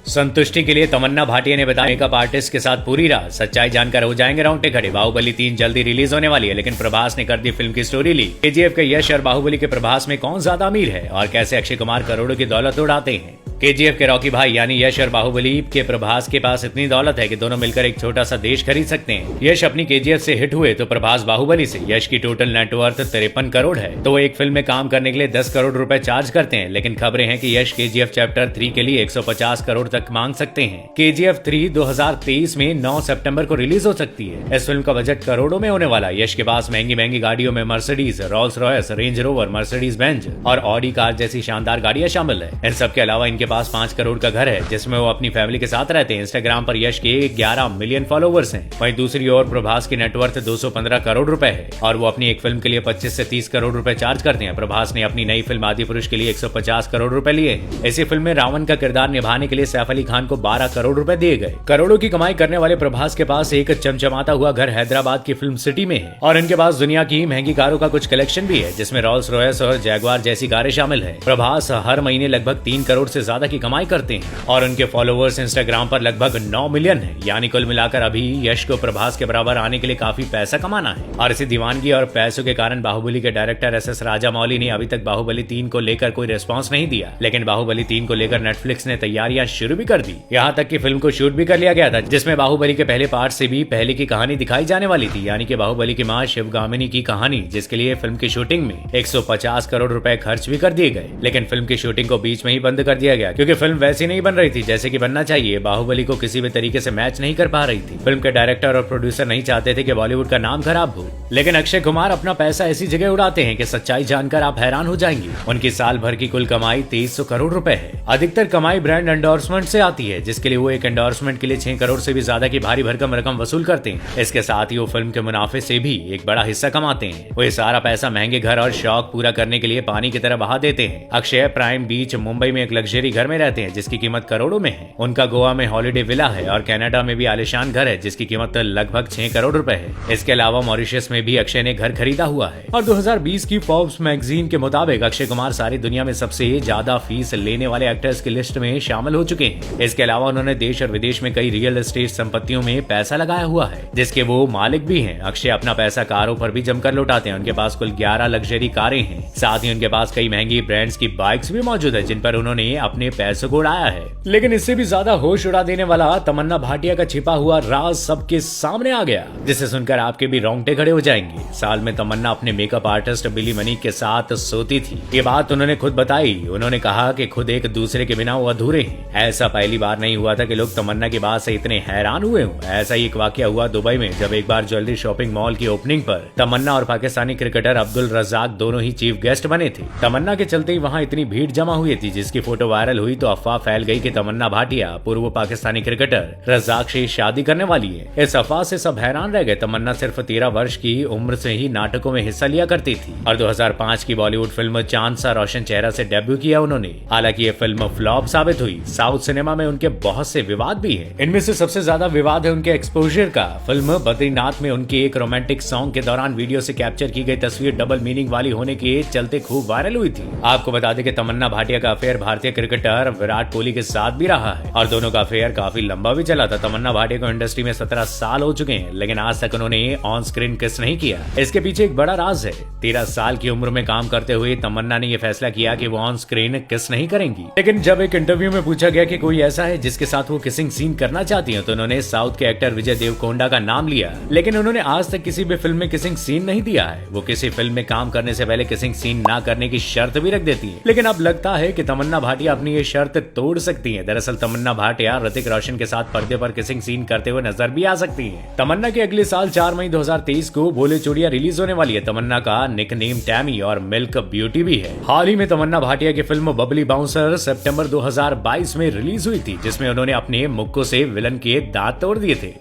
संतुष्टि के लिए तमन्ना भाटिया ने बताया मेकअप आर्टिस्ट के साथ पूरी रात। सच्चाई जानकर हो जाएंगे रोंगटे खड़े। बाहुबली 3 जल्दी रिलीज होने वाली है, लेकिन प्रभास ने कर दी फिल्म की स्टोरी लीक। केजीएफ के यश और बाहुबली के प्रभास में कौन ज्यादा अमीर है और कैसे अक्षय कुमार करोड़ों की दौलत उड़ाते हैं। केजीएफ के रॉकी भाई यानी यश और बाहुबली के प्रभास के पास इतनी दौलत है कि दोनों मिलकर एक छोटा सा देश खरीद सकते हैं। यश अपनी केजीएफ से हिट हुए तो प्रभास बाहुबली से। यश की टोटल नेटवर्थ 53 करोड़ है, तो वो एक फिल्म में काम करने के लिए 10 करोड़ रुपए चार्ज करते हैं। लेकिन खबरें हैं कि यश केजीएफ चैप्टर 3 के लिए 150 करोड़ तक मांग सकते हैं। केजीएफ 3 2023 में 9 सितंबर को रिलीज हो सकती है। इस फिल्म का बजट करोड़ों में होने वाला है। यश के पास महंगी महंगी गाड़ियों में Mercedes, Rolls Royce, range rover, Mercedes Benz और ऑडी कार जैसी शानदार गाड़ियां शामिल है। इन सब के अलावा इनके पास 5 करोड़ का घर है जिसमें वो अपनी फैमिली के साथ रहते हैं। इंस्टाग्राम पर यश के 11 मिलियन फॉलोवर्स हैं। वहीं दूसरी ओर प्रभास की नेटवर्थ 215 करोड़ रुपए है और वो अपनी एक फिल्म के लिए 25 से 30 करोड़ रुपए चार्ज करते हैं। प्रभास ने अपनी नई फिल्म आदि पुरुष के लिए 150 करोड़ रुपए लिए हैं। इसी फिल्म में रावण का किरदार निभाने के लिए सैफ अली खान को 12 करोड़ रुपए दिए गए। करोड़ों की कमाई करने वाले प्रभास के पास एक चमचमाता हुआ घर हैदराबाद की फिल्म सिटी में है और इनके पास दुनिया की महंगी कारों का कुछ कलेक्शन भी है जिसमें रोल्स रॉयस और जैगवार जैसी कारें शामिल है। प्रभास हर महीने लगभग 3 करोड़ से ज्यादा की कमाई करते हैं और उनके फॉलोवर्स इंस्टाग्राम पर लगभग 9 मिलियन है। यानी कुल मिलाकर अभी यश को प्रभास के बराबर आने के लिए काफी पैसा कमाना है। और इसी दीवानगी और पैसों के कारण बाहुबली के डायरेक्टर एस राजामौली ने अभी तक बाहुबली 3 को लेकर कोई रिस्पॉन्स नहीं दिया। लेकिन बाहुबली 3 को लेकर नेटफ्लिक्स ने तैयारियां शुरू भी कर दी। यहाँ तक कि फिल्म को शूट भी कर लिया गया था जिसमें बाहुबली के पहले पार्ट से भी पहले की कहानी दिखाई जाने वाली थी, यानी कि बाहुबली की मां शिवगामिनी की कहानी, जिसके लिए फिल्म की शूटिंग में 150 करोड़ रुपए खर्च भी कर दिए गए। लेकिन फिल्म की शूटिंग को बीच में ही बंद कर दिया गया क्योंकि फिल्म वैसी नहीं बन रही थी जैसे कि बनना चाहिए। बाहुबली को किसी भी तरीके से मैच नहीं कर पा रही थी। फिल्म के डायरेक्टर और प्रोड्यूसर नहीं चाहते थे कि बॉलीवुड का नाम खराब हो, लेकिन अक्षय कुमार अपना पैसा ऐसी जगह उड़ाते हैं कि सच्चाई जानकर आप हैरान हो जाएंगे। उनकी साल भर की कुल कमाई 2300 करोड़ रुपए है। अधिकतर कमाई ब्रांड एंडोर्समेंट से आती है जिसके लिए वो एक एंडोर्समेंट के लिए 6 करोड़ से भी ज्यादा की भारी भरकम रकम वसूल करते हैं। इसके साथ ही वो फिल्म के मुनाफे से भी एक बड़ा हिस्सा कमाते हैं। वो ये सारा पैसा महंगे घर और शौक पूरा करने के लिए पानी की तरह बहा देते हैं। अक्षय प्राइम बीच मुंबई में एक लग्जरी घर में रहते हैं जिसकी कीमत करोड़ों में है। उनका गोवा में हॉलिडे विला है और कनाडा में भी आलिशान घर है जिसकी कीमत लगभग 6 करोड़ रुपए है। इसके अलावा मॉरिशस में भी अक्षय ने घर खरीदा हुआ है। और 2020 की फोर्ब्स मैगजीन के मुताबिक अक्षय कुमार सारी दुनिया में सबसे ज्यादा फीस लेने वाले एक्टर्स की लिस्ट में शामिल हो चुके हैं। इसके अलावा उन्होंने देश और विदेश में कई रियल एस्टेट संपत्तियों में पैसा लगाया हुआ है जिसके वो मालिक भी हैं। अक्षय अपना पैसा कारों पर भी जमकर लौटाते हैं। उनके पास कुल 11 लग्जरी कारें हैं। साथ ही उनके पास कई महंगी ब्रांड्स की बाइक्स भी मौजूद है जिन पर उन्होंने अपने पैसों को उड़ाया है। लेकिन इससे भी ज्यादा होश उड़ा देने वाला तमन्ना भाटिया का छिपा हुआ राज सबके सामने आ गया, जिसे सुनकर आपके भी रोंगटे खड़े हो जाएंगे। साल में तमन्ना अपने मेकअप आर्टिस्ट बिली मनी के साथ सोती थी। ये बात उन्होंने खुद बताई। उन्होंने कहा कि खुद एक दूसरे के बिना वो अधूरे हैं। ऐसा पहली बार नहीं हुआ था कि लोग तमन्ना की बात से इतने हैरान हुए हों। ऐसा ही एक वाकया हुआ दुबई में जब एक बार ज्वेलरी शॉपिंग मॉल की ओपनिंग पर तमन्ना और पाकिस्तानी क्रिकेटर अब्दुल रज्जाक दोनों ही चीफ गेस्ट बने थे। तमन्ना के चलते ही वहाँ इतनी भीड़ जमा हुई थी जिसकी फोटो वायरल हुई तो अफवाह फैल गई कि तमन्ना भाटिया पूर्व पाकिस्तानी क्रिकेटर रज्जाक से शादी करने वाली है। इस अफवाह से सब हैरान रह गए। तमन्ना सिर्फ 13 वर्ष की उम्र से ही नाटकों में हिस्सा लिया करती थी और 2005 की बॉलीवुड फिल्म चांद सा रोशन चेहरा से डेब्यू किया उन्होंने। हालांकि ये फिल्म फ्लॉप साबित हुई। साउथ सिनेमा में उनके बहुत से विवाद भी हैं। इनमें से सबसे ज्यादा विवाद है उनके एक्सपोजर का। फिल्म बद्रीनाथ में उनके एक रोमांटिक सॉन्ग के दौरान वीडियो से कैप्चर की गई तस्वीर डबल मीनिंग वाली होने के चलते खूब वायरल हुई थी। आपको बता दें कि तमन्ना भाटिया का अफेयर भारतीय क्रिकेटर विराट कोहली के साथ भी रहा है और दोनों का अफेयर काफी लंबा भी चला था। तमन्ना भाटिया को इंडस्ट्री में 17 साल हो चुके हैं लेकिन आज तक उन्होंने ऑन स्क्रीन किस नहीं किया। इसके पीछे एक बड़ा राज है। 13 साल की उम्र में काम करते हुए तमन्ना ने यह फैसला किया कि वो ऑन स्क्रीन किस नहीं करेंगी। लेकिन जब एक इंटरव्यू में पूछा गया कि कोई ऐसा है जिसके साथ वो किसिंग सीन करना चाहती हैं तो उन्होंने साउथ के एक्टर विजय देवरकोंडा का नाम लिया। लेकिन उन्होंने आज तक किसी भी फिल्म में किसिंग सीन नहीं दिया है। वो किसी फिल्म में काम करने से पहले किसिंग सीन ना करने की शर्त भी रख देती है। लेकिन अब लगता है कि तमन्ना भाटिया अपनी ये शर्त तोड़ सकती है। दरअसल तमन्ना भाटिया ऋतिक रोशन के साथ पर्दे पर किसिंग सीन करते हुए नजर भी आ सकती है। तमन्ना के अगले साल 4 मई 2023 को बोले चूड़िया रिलीज होने वाली है। तमन्ना का निकनेम टैमी और मिल्क ब्यूटी भी है। हाल ही में तमन्ना भाटिया की फिल्म बबली बाउंसर सितंबर 2022 में रिलीज हुई थी जिसमें उन्होंने अपने मुक्कों से विलन के दांत तोड़ दिए थे।